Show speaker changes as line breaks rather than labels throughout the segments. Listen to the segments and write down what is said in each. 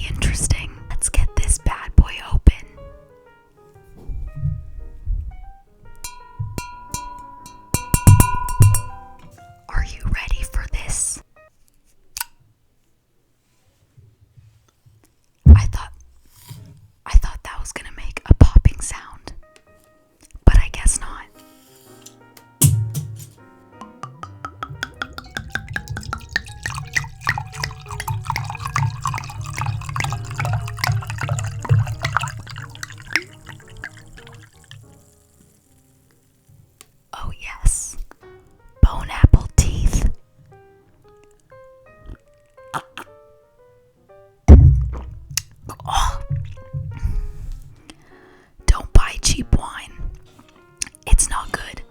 be interesting. Let's get this bad boy open. Are you ready for this? I thought that was gonna make a popping sound, but I guess not. Oh yes, bone apple teeth. Oh. Don't buy cheap wine. It's not good.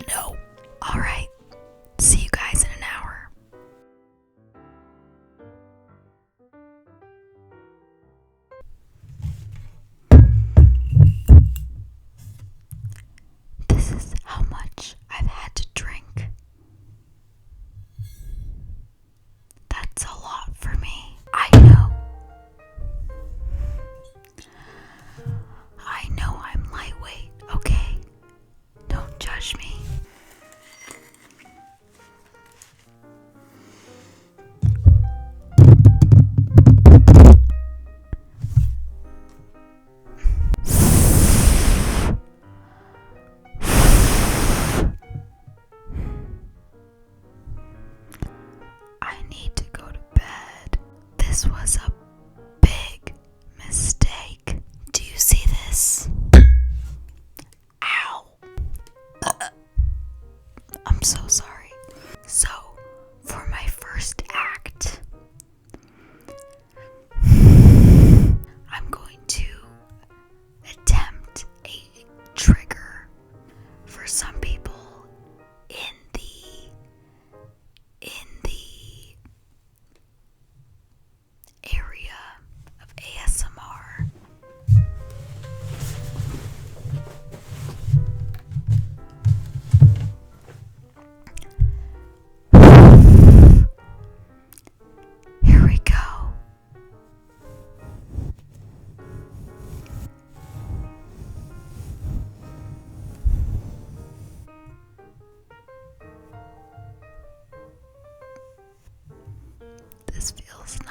No. Alright. See you guys in an hour. This is how much I've had to drink. That's a lot for me. I know. I know I'm lightweight, okay? Don't judge me. I need to go to bed. This was a big mistake. Do you see this? Ow. I'm so sorry. So, for my first act, I'm going to attempt a trigger for some people in the area of ASMR. Here we go. This feels nice.